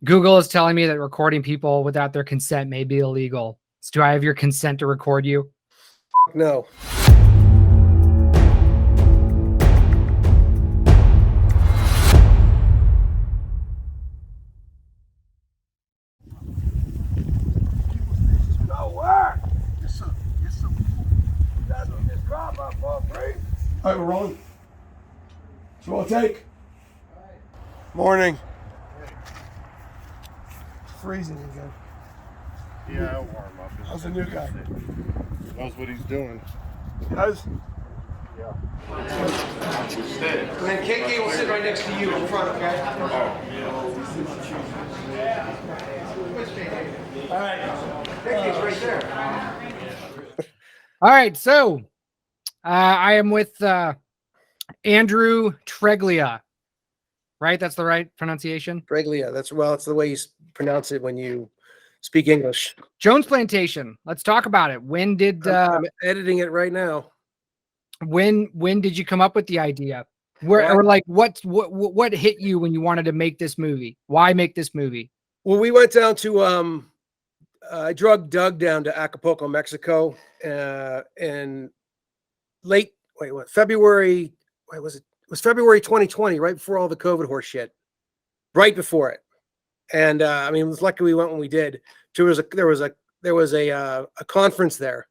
Google is telling me that recording people without their consent may be illegal. So do I have your consent to record you? No. All right, we're rolling. So we'll take. Morning. It's freezing again. Yeah, I'll warm up. How's the new guy? He knows what he's doing. Guys? Yeah. And then KK will sit right next to you in front, okay? All right. KK's right there. All right, so I am with Andrew Treglia, right? That's the right pronunciation? Treglia, that's the way you pronounce it when you speak English. Jones Plantation. Let's talk about it. When did I'm editing it right now. When did you come up with the idea? Or like what hit you when you wanted to make this movie? Why make this movie? Well, we went down to I drug Doug down to Acapulco, Mexico, in February. It was February 2020, right before all the COVID horse shit. Right before it. And I mean, it was lucky we went when we did. There was a conference there,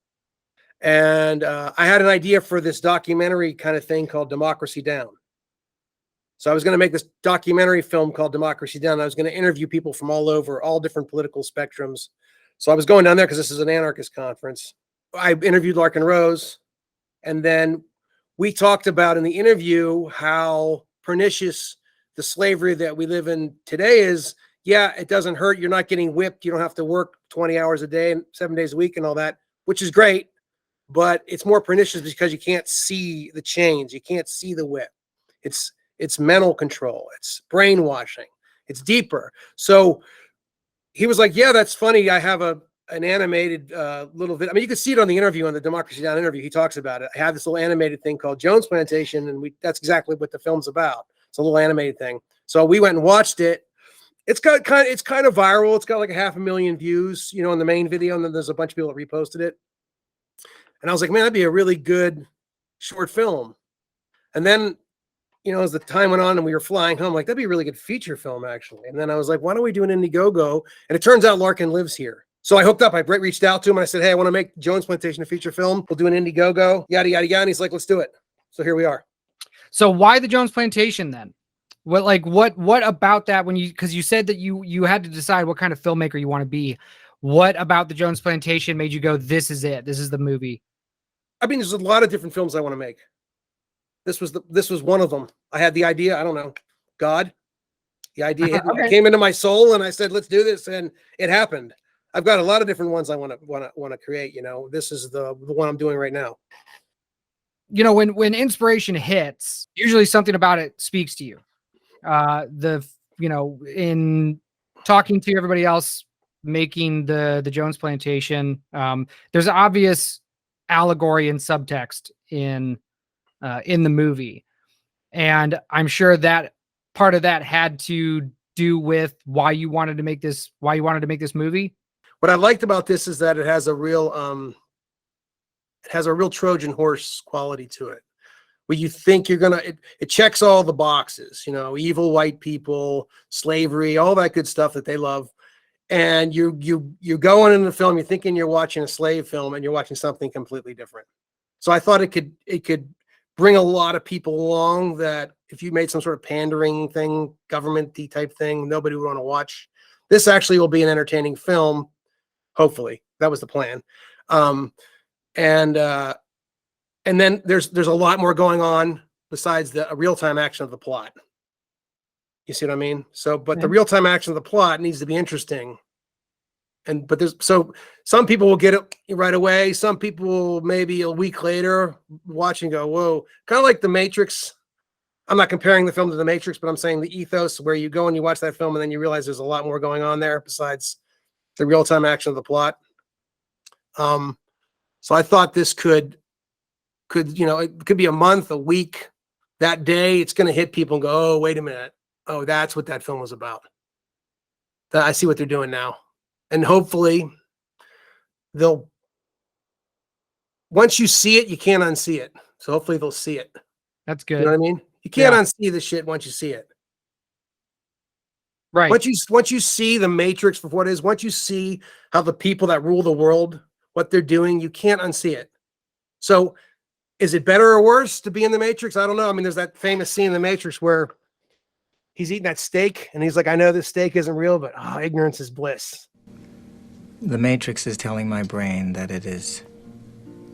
and I had an idea for this documentary kind of thing called Democracy Down. So I was going to make this documentary film called Democracy Down. I was going to interview people from all over, all different political spectrums. So I was going down there because this is an anarchist conference. I interviewed Larkin Rose, and then we talked about in the interview how pernicious the slavery that we live in today is. Yeah, it doesn't hurt. You're not getting whipped. You don't have to work 20 hours a day and 7 days a week and all that, which is great. But it's more pernicious because you can't see the change. You can't see the whip. It's mental control. It's brainwashing. It's deeper. So he was like, yeah, that's funny. I have an animated little bit. I mean, you can see it on the interview, on the Democracy Down interview. He talks about it. I have this little animated thing called Jones Plantation, and that's exactly what the film's about. It's a little animated thing. So we went and watched it. It's kind of viral. It's got like 500,000 views, on the main video, and then there's a bunch of people that reposted it. And I was like, man, that'd be a really good short film. And then, as the time went on and we were flying home, like, that'd be a really good feature film, actually. And then I was like, why don't we do an Indiegogo? And it turns out Larkin lives here. So I hooked up. I reached out to him and I said, hey, I want to make Jones Plantation a feature film. We'll do an Indiegogo, yada, yada, yada. And he's like, let's do it. So here we are. So why the Jones Plantation then? What about that because you said that you had to decide what kind of filmmaker you want to be. What about the Jones Plantation made you go, this is it? This is the movie? I mean, there's a lot of different films I want to make. This was one of them. I had the idea. I don't know. God, the idea came into my soul, and I said, let's do this. And it happened. I've got a lot of different ones I want to create. This is the one I'm doing right now. When inspiration hits, usually something about it speaks to you. In talking to everybody else making the Jones Plantation, there's obvious allegory and subtext in the movie, and I'm sure that part of that had to do with why you wanted to make this movie. What I liked about this is that it has a real Trojan horse quality to it. Where you think it checks all the boxes, evil white people, slavery, all that good stuff that they love. And you're going in the film, you're thinking you're watching a slave film, and you're watching something completely different. So I thought it could bring a lot of people along, that if you made some sort of pandering thing, government-y type thing, nobody would want to watch. This actually will be an entertaining film, hopefully. That was the plan. And then there's a lot more going on besides the real-time action of the plot. You see what I mean? So, but the real-time action of the plot needs to be interesting. But some people will get it right away. Some people will maybe a week later watch and go, whoa, kind of like The Matrix. I'm not comparing the film to The Matrix, but I'm saying the ethos where you go and you watch that film and then you realize there's a lot more going on there besides the real-time action of the plot. So I thought this could it could be a month, a week, that day, it's going to hit people and go, oh, wait a minute. Oh, that's what that film was about. that I see what they're doing now, and hopefully they'll. Once you see it, you can't unsee it. So hopefully they'll see it. That's You good. know what I mean? You can't Yeah. unsee the shit once you see it. Right. Once you see the matrix for what it is, once you see how the people that rule the world, what they're doing, you can't unsee it. So is it better or worse to be in the matrix? I don't know. I mean, there's that famous scene in the Matrix where he's eating that steak and he's like, I know this steak isn't real, but ignorance is bliss. The Matrix is telling my brain that it is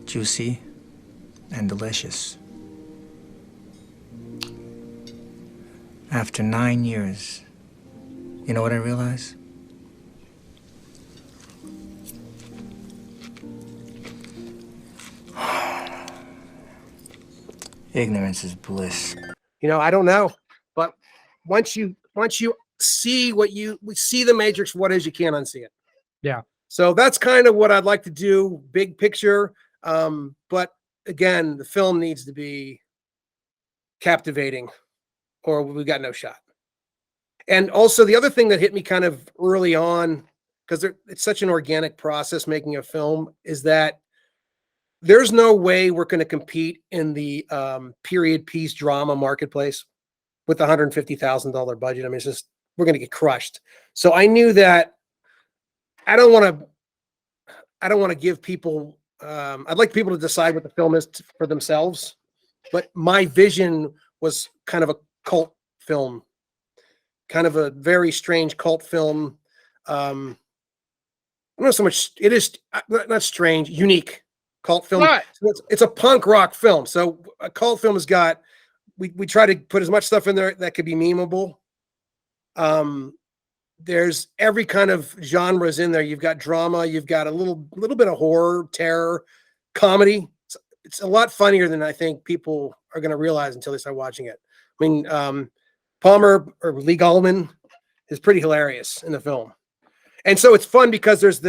juicy and delicious. After 9 years, you know what I realize? Ignorance is bliss. You know, I don't know, but once you see we see the matrix for what it is, you can't unsee it. Yeah. So that's kind of what I'd like to do, big picture. But again, the film needs to be captivating, or we got no shot. And also the other thing that hit me kind of early on, because it's such an organic process making a film, is that there's no way we're going to compete in the period piece drama marketplace with a $150,000 budget. I mean, it's just, we're going to get crushed. So I knew that I don't want to give people, I'd like people to decide what the film is for themselves. But my vision was kind of a cult film, kind of a very strange cult film. I don't know so much, it is not strange, unique. Cult film. Right. So it's a punk rock film. So a cult film has got, we try to put as much stuff in there that could be memeable. There's every kind of genres in there. You've got drama, you've got a little bit of horror, terror, comedy. It's a lot funnier than I think people are going to realize until they start watching it. I mean, Palmer or Lee Goldman is pretty hilarious in the film. And so it's fun because there's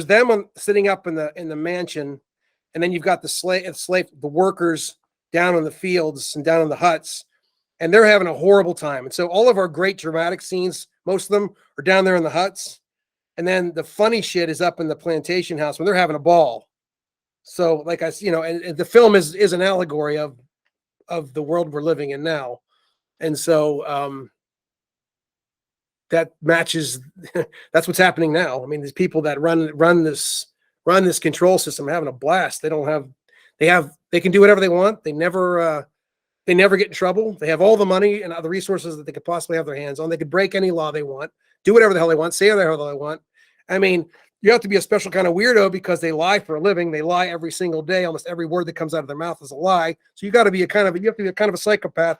them sitting up in the mansion, and then you've got the workers down in the fields and down in the huts, and they're having a horrible time. And so all of our great dramatic scenes, most of them are down there in the huts, and then the funny shit is up in the plantation house when they're having a ball. So like and the film is an allegory of the world we're living in now, and so that matches. That's what's happening now. I mean, these people that run this control system are having a blast. They can do whatever they want. They never get in trouble. They have all the money and other resources that they could possibly have their hands on. They could break any law they want, do whatever the hell they want, say whatever the hell they want. I mean, you have to be a special kind of weirdo because they lie for a living. They lie every single day. Almost every word that comes out of their mouth is a lie. So you have to be a kind of a psychopath.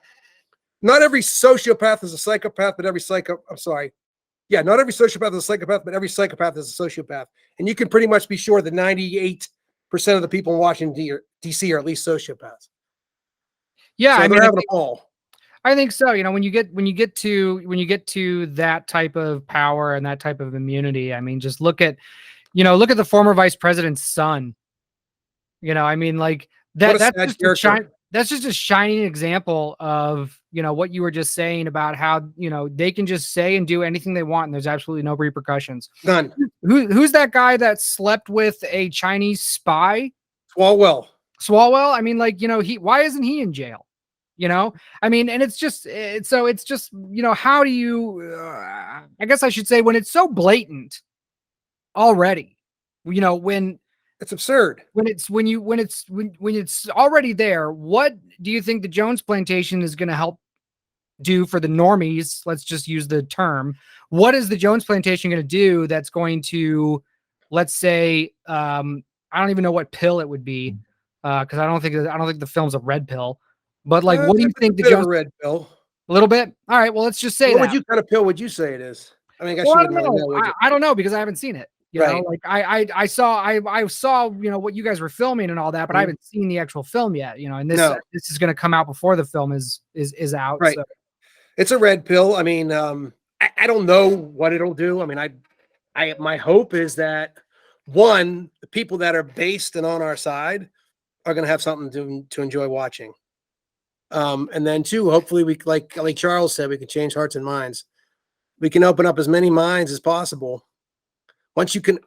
Not every sociopath is a psychopath, but not every sociopath is a psychopath, but every psychopath is a sociopath. And you can pretty much be sure that 98% of the people in Washington D.C. are at least sociopaths. Yeah, so I mean, they're having a ball. I think so. You know, when you get to that type of power and that type of immunity, I mean, just look at the former vice president's son. You know, I mean, like that's just a shining example of, what you were just saying about how, they can just say and do anything they want and there's absolutely no repercussions. None. Who's that guy that slept with a Chinese spy? Swalwell. I mean, like, why isn't he in jail? I mean, and it's just, how do you, I guess I should say, when it's so blatant already, when it's absurd, when it's already there, what do you think the Jones Plantation is going to help do for the normies? Let's just use the term. What is the Jones Plantation going to do that's going to, let's say, I don't even know what pill it would be, because I don't think the film's a red pill. But like, what do you think the Jones red pill? A little bit. All right. Well, let's just say what kind of pill would you say it is? I mean, I guess well, you wouldn't really know. I don't know because I haven't seen it. You know, like I saw what you guys were filming and all that, but I haven't seen the actual film yet. And this is going to come out before the film is out. Right. So. It's a red pill. I mean, I don't know what it'll do. I mean, my hope is that one, the people that are based and on our side are going to have something to enjoy watching. And then two, hopefully we like Charles said, we can change hearts and minds. we can open up as many minds as possible. Once you can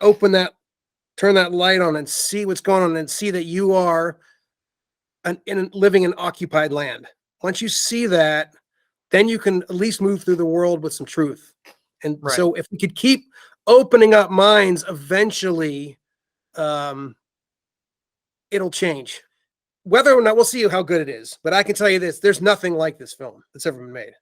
turn that light on and see what's going on and see that you are living in occupied land. Once you see that, then you can at least move through the world with some truth. And Right. so if we could keep opening up minds, eventually it'll change. Whether or not, we'll see how good it is. But I can tell you this, there's nothing like this film that's ever been made.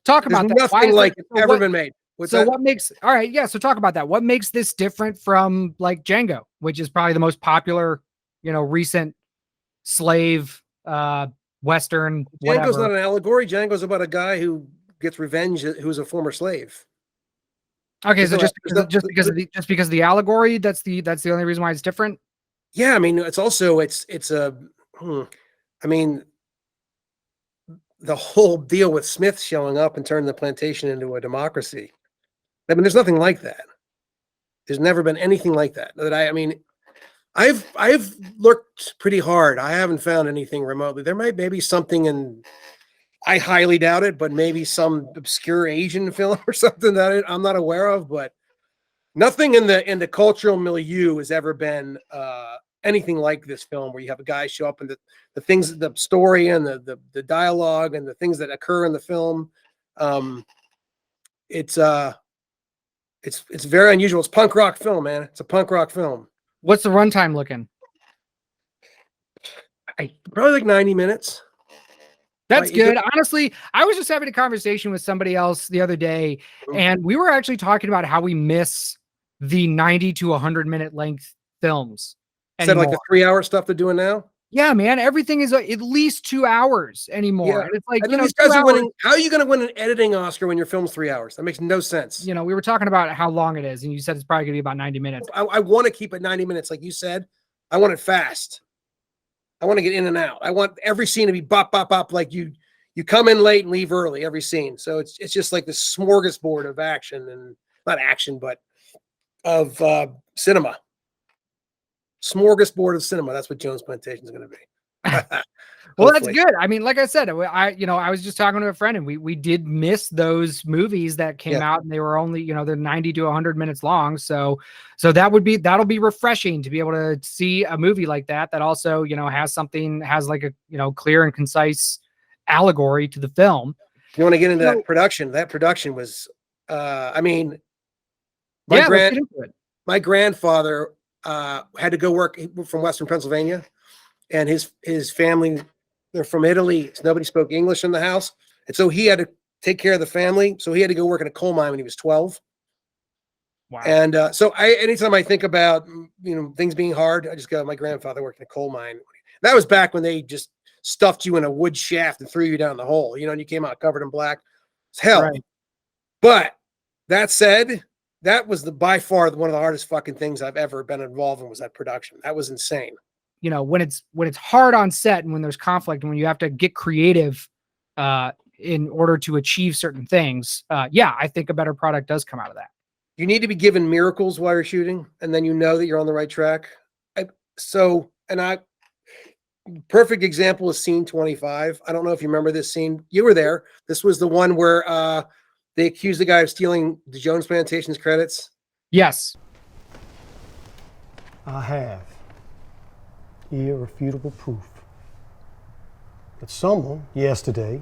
Talk There's about that. Why nothing is like it- it so ever what- been made. What's so that? what makes all right? Yeah. So talk about that. What makes this different from like Django, which is probably the most popular, recent slave Western Django's whatever. not an allegory. Django's about a guy who gets revenge, who's a former slave. Okay, so there's no- just because of the allegory, that's the only reason why it's different. Yeah, I mean, it's also I mean, the whole deal with Smith showing up and turning the plantation into a democracy. I mean, there's nothing like that. There's never been anything like that. I mean, I've looked pretty hard. I haven't found anything remotely. There might maybe something in, I highly doubt it, but maybe some obscure Asian film or something that I'm not aware of. But nothing in the cultural milieu has ever been anything like this film, where you have a guy show up and the things, the story and the dialogue and the things that occur in the film. It's very unusual. It's punk rock film, man. It's a punk rock film. What's the runtime looking? Probably like 90 minutes. That's Right, you good. Honestly, I was just having a conversation with somebody else the other day, and we were actually talking about how we miss the 90 to 100-minute length films. Instead of like the anymore. 3-hour stuff they're doing now. Yeah, man, everything is at least 2 hours anymore. Yeah. And it's like, And then these 2 guys are hours, winning. How are you going to win an editing Oscar when your film's 3 hours? That makes no sense. we were talking about how long it is, and you said it's probably going to be about 90 minutes. I want to keep it 90 minutes, like you said. I want it fast. I want to get in and out. I want every scene to be bop, bop, bop. Like you come in late and leave early every scene. So it's just like this smorgasbord of action, and not action, but of cinema. Smorgasbord of cinema. That's what Jones Plantation is going to be. Well, that's good. I mean, like I said, I was just talking to a friend, and we did miss those movies that came out, and they were only, they're 90 to 100 minutes long. So that'll be refreshing to be able to see a movie like that also, has like a, clear and concise allegory to the film. You want to get into that production? That production was, I mean, let's get into it. My grandfather had to go work from Western Pennsylvania, and his family, they're from Italy. So nobody spoke English in the house, and so he had to take care of the family. So he had to go work in a coal mine when he was 12. Wow. And so anytime I think about things being hard, I just go, my grandfather worked in a coal mine. That was back when they just stuffed you in a wood shaft and threw you down the hole, and you came out covered in black. It's hell. Right. But that said, that was by far one of the hardest fucking things I've ever been involved in, was that production. That was insane. When it's hard on set, and when there's conflict, and when you have to get creative in order to achieve certain things, I think a better product does come out of that. You need to be given miracles while you're shooting, and then that you're on the right track. Perfect example is scene 25. I don't know if you remember this scene. You were there. This was the one where they accused the guy of stealing the Jones Plantation's credits. Yes. I have irrefutable proof that someone yesterday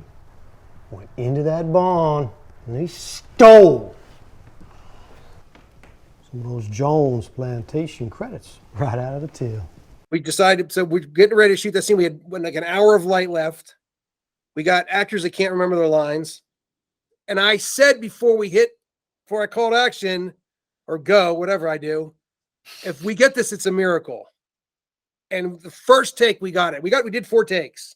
went into that barn and they stole some of those Jones Plantation credits right out of the till. We decided, so we're getting ready to shoot that scene. We had like an hour of light left. We got actors that can't remember their lines. And I said before I called action or go, whatever I do, if we get this, it's a miracle. And the first take, we got it. We did 4 takes.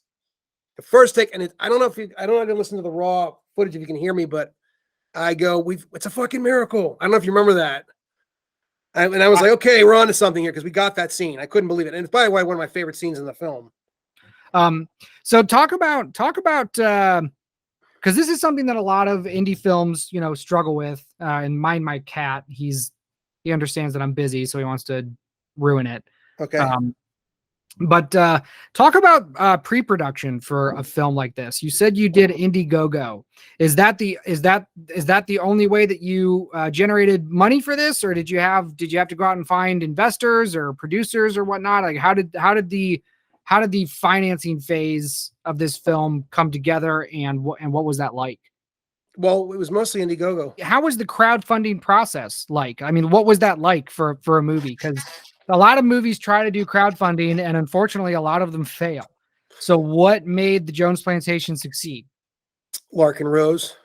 The first take, and I don't know if to listen to the raw footage if you can hear me, but I go, it's a fucking miracle. I don't know if you remember that. And I was like, okay, we're on to something here, because we got that scene. I couldn't believe it. And it's, by the way, one of my favorite scenes in the film. So talk about because this is something that a lot of indie films, struggle with. And Mind My Cat, he understands that I'm busy, so he wants to ruin it. Okay. But talk about pre-production for a film like this. You said you did Indiegogo. Is that the only way that you generated money for this, or did you have to go out and find investors or producers or whatnot? Like how did the financing phase of this film come together, and what was that like? Well, it was mostly Indiegogo. How was the crowdfunding process like? I mean, what was that like for a movie? Because a lot of movies try to do crowdfunding, and unfortunately, a lot of them fail. So, what made the Jones Plantation succeed? Larkin Rose.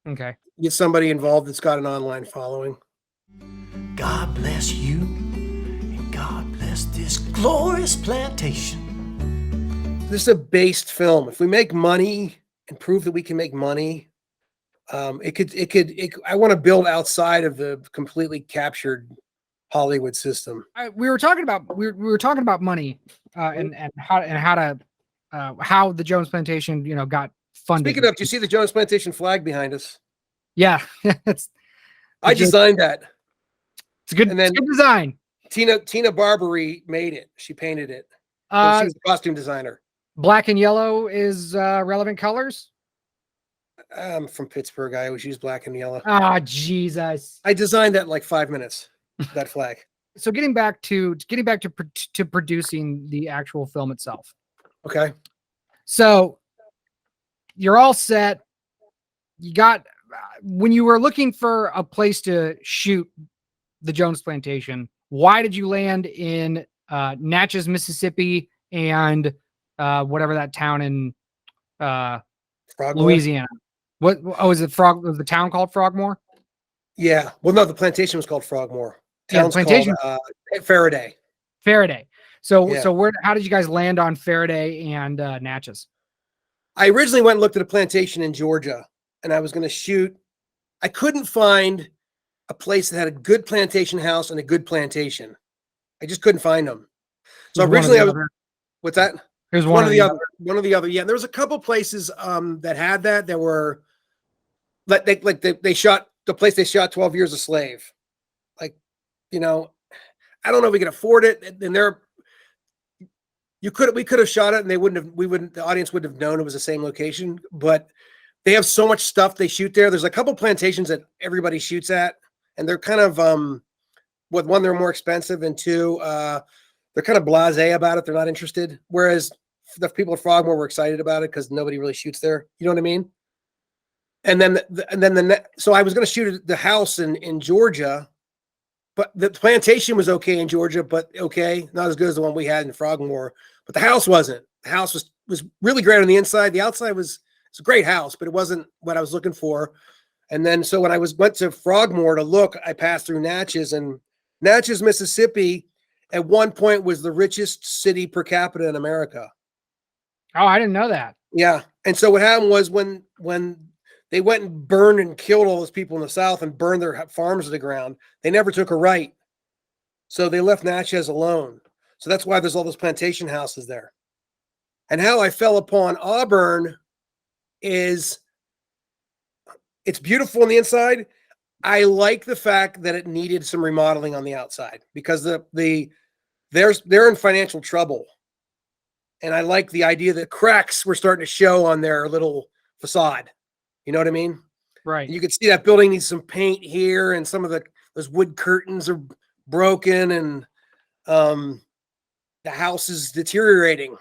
Okay. Get somebody involved that's got an online following. God bless you, and God bless this glorious plantation. This is a based film. If we make money and prove that we can make money, I want to build outside of the completely captured Hollywood system. We were talking about money and how the Jones Plantation got funded. Speaking of, do you see the Jones Plantation flag behind us? Yeah, I designed that. It's a good, and then it's a good design. Tina Barbary made it. She painted it. She was a costume designer. Black and yellow is relevant colors. I'm from Pittsburgh. I always use black and yellow. Ah, Jesus! I designed that in like 5 minutes. That flag. So getting back to producing the actual film itself. Okay. So you're all set. You got, when you were looking for a place to shoot the Jones Plantation, why did you land in Natchez, Mississippi, and whatever that town in Louisiana? What? Oh, was the town called Frogmore? Yeah. Well, no, the plantation was called Frogmore. Town's plantation called Faraday. Faraday. So Yeah. so how did you guys land on Faraday and Natchez? I originally went and looked at a plantation in Georgia, and I was going to shoot. I couldn't find a place that had a good plantation house and a good plantation. I just couldn't find them. So originally what's that? Here's One of the other. Yeah, there was a couple places that had that were they shot the place they shot 12 Years a Slave. Like, I don't know if we could afford it. And we could have shot it and the audience wouldn't have known it was the same location, but they have so much stuff they shoot there. There's a couple plantations that everybody shoots at, and they're kind of with one, they're more expensive, and two, they're kind of blasé about it. They're not interested. Whereas the people at Frogmore were excited about it because nobody really shoots there. You know what I mean? And then so I was going to shoot the house in Georgia, but the plantation was okay in Georgia, but okay, not as good as the one we had in Frogmore. But the house wasn't. The house was really great on the inside. The outside it's a great house, but it wasn't what I was looking for. And then so when I went to Frogmore to look, I passed through Natchez, and Natchez, Mississippi, at one point was the richest city per capita in America. Oh, I didn't know that. Yeah. And so what happened was when they went and burned and killed all those people in the South and burned their farms to the ground, they never took a right. So they left Natchez alone. So that's why there's all those plantation houses there. And how I fell upon Auburn is it's beautiful on the inside. I like the fact that it needed some remodeling on the outside because they're in financial trouble. And I like the idea that cracks were starting to show on their little facade. You know what I mean? Right. You can see that building needs some paint here, and some of those wood curtains are broken, and the house is deteriorating,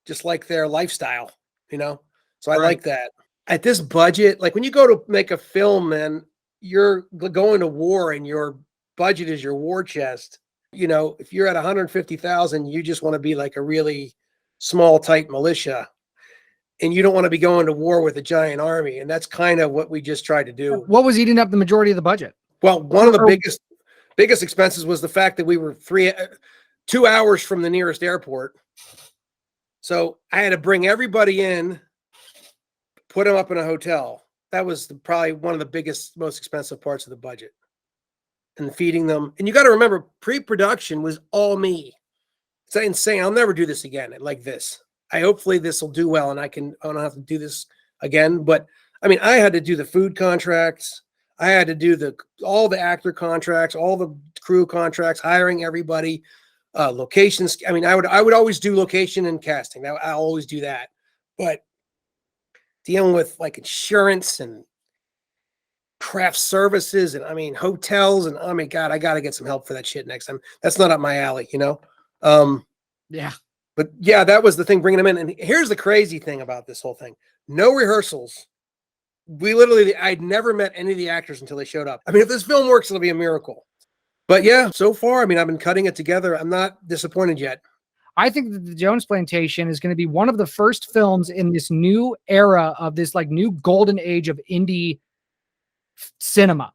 just like their lifestyle, So I like that. At this budget, like when you go to make a film, man, you're going to war and your budget is your war chest. If you're at 150,000, you just want to be like a really small, tight militia. And you don't want to be going to war with a giant army. And that's kind of what we just tried to do. What was eating up the majority of the budget? Well, one of the biggest expenses was the fact that we were 2 hours from the nearest airport. So I had to bring everybody in, put them up in a hotel. That was probably one of the biggest, most expensive parts of the budget. And feeding them. And you got to remember, pre-production was all me. It's insane. I'll never do this again like this. Hopefully this will do well and I don't have to do this again. But I mean, I had to do the food contracts. I had to do all the actor contracts, all the crew contracts, hiring everybody. locations. I mean, I would always do location and casting. I always do that. But dealing with like insurance and craft services and I mean hotels and oh my God, I got to get some help for that shit next time. That's not up my alley, you know? Yeah. But yeah, that was the thing, bringing them in. And here's the crazy thing about this whole thing. No rehearsals. I'd never met any of the actors until they showed up. I mean, if this film works, it'll be a miracle. But yeah, so far, I mean, I've been cutting it together. I'm not disappointed yet. I think that the Jones Plantation is going to be one of the first films in this new era of this like new golden age of indie cinema.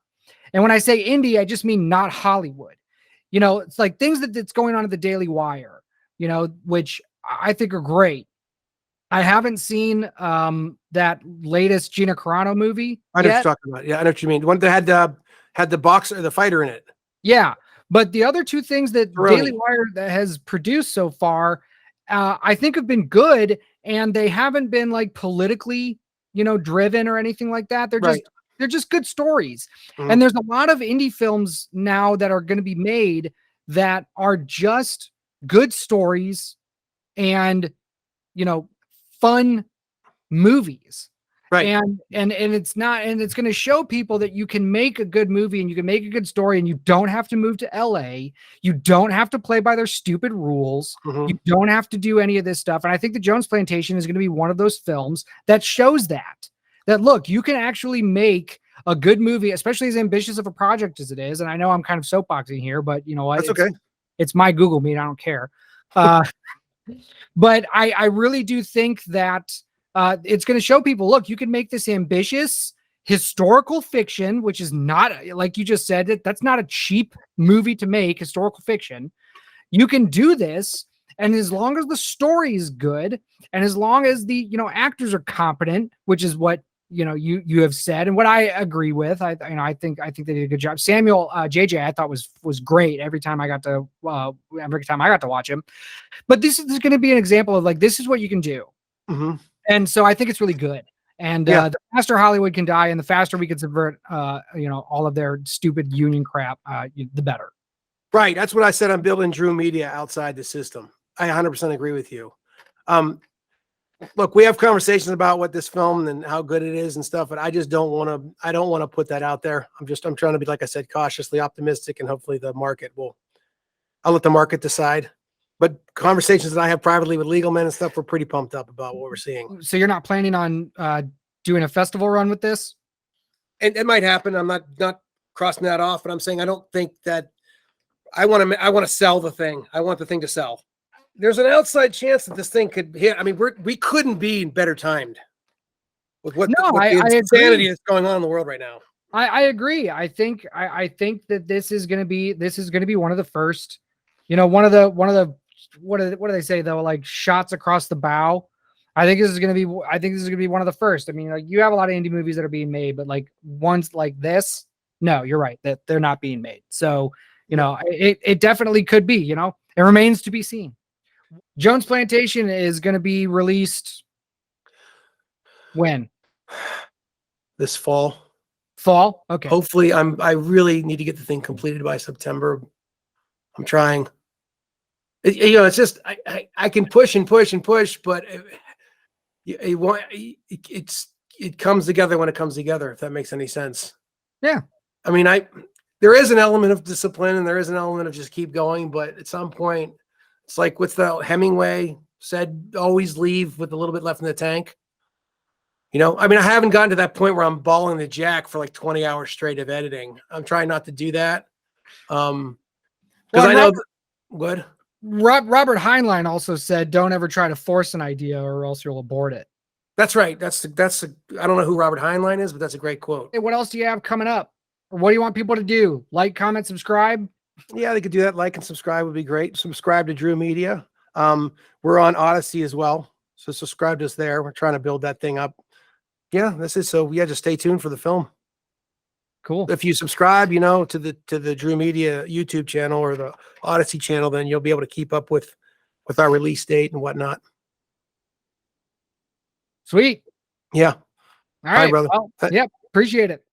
And when I say indie, I just mean not Hollywood. You know, it's like things that's going on at the Daily Wire, you know, which I think are great. I haven't seen that latest Gina Carano movie. I know what you're talking about. Yeah, I know what you mean. The one that had the boxer, the fighter in it. Yeah. But the other two things that Really? Daily Wire that has produced so far, I think have been good, and they haven't been like politically, you know, driven or anything like that. They're just good stories. Mhm. And there's a lot of indie films now that are going to be made that are just good stories and, you know, fun movies. Right. And it's not, and it's going to show people that you can make a good movie and you can make a good story and you don't have to move to LA. You don't have to play by their stupid rules. Mhm. You don't have to do any of this stuff. And I think the Jones Plantation is going to be one of those films that shows that look, you can actually make a good movie, especially as ambitious of a project as it is. And I know I'm kind of soapboxing here, but you know what? That's okay. It's my Google Meet. I don't care. But I really do think that it's going to show people, look, you can make this ambitious historical fiction, which is not, like you just said, that's not a cheap movie to make, historical fiction. You can do this. And as long as the story is good, and as long as the, you know, actors are competent, which is what, you know, you have said, and what I agree with, I think they did a good job. Samuel JJ, I thought was great every time I got to watch him. But this is going to be an example of like, this is what you can do. Mm-hmm. And so I think it's really good. And the faster Hollywood can die and the faster we can subvert, you know, all of their stupid union crap, the better. Right. That's what I said. I'm building Drew Media outside the system. I 100% agree with you. Look, we have conversations about what this film and how good it is and stuff, but I just don't want to put that out there. I'm trying to be, like I said, cautiously optimistic, and hopefully the market I'll let the market decide. But conversations that I have privately with legal men and stuff, we're pretty pumped up about what we're seeing. So you're not planning on doing a festival run with this? And it might happen. I'm not crossing that off, but I'm saying I don't think that I want to sell the thing. I want the thing to sell. There's an outside chance that this thing could hit. I mean, we couldn't be better timed with what the insanity that's going on in the world right now. I agree. I think that this is going to be one of the first, you know, one of the what do they say though? Like shots across the bow. I think this is going to be one of the first. I mean, like you have a lot of indie movies that are being made, but like ones like this, no, you're right that they're not being made. So, you know, it definitely could be, you know, it remains to be seen. Jones Plantation is going to be released when? This fall. Fall? Okay. Hopefully, I really need to get the thing completed by September. I'm trying. You know, it's just I can push and push and push, but it comes together when it comes together. If that makes any sense. Yeah. I mean, there is an element of discipline and there is an element of just keep going, but at some point, it's like what's the Hemingway said, always leave with a little bit left in the tank. You know, I mean, I haven't gotten to that point where I'm balling the jack for like 20 hours straight of editing. I'm trying not to do that. Because I know what Robert Heinlein also said, don't ever try to force an idea or else you'll abort it. That's right. I don't know who Robert Heinlein is, but that's a great quote. Hey, what else do you have coming up? Or what do you want people to do? Like, comment, subscribe? Yeah, they could do that. Like and subscribe would be great. Subscribe to Drew Media. We're on Odyssey as well. So subscribe to us there. We're trying to build that thing up. Yeah, this is so. Yeah, just stay tuned for the film. Cool. If you subscribe, you know, to the Drew Media YouTube channel or the Odyssey channel, then you'll be able to keep up with our release date and whatnot. Sweet. Yeah. All right, brother. Well, yep. Appreciate it.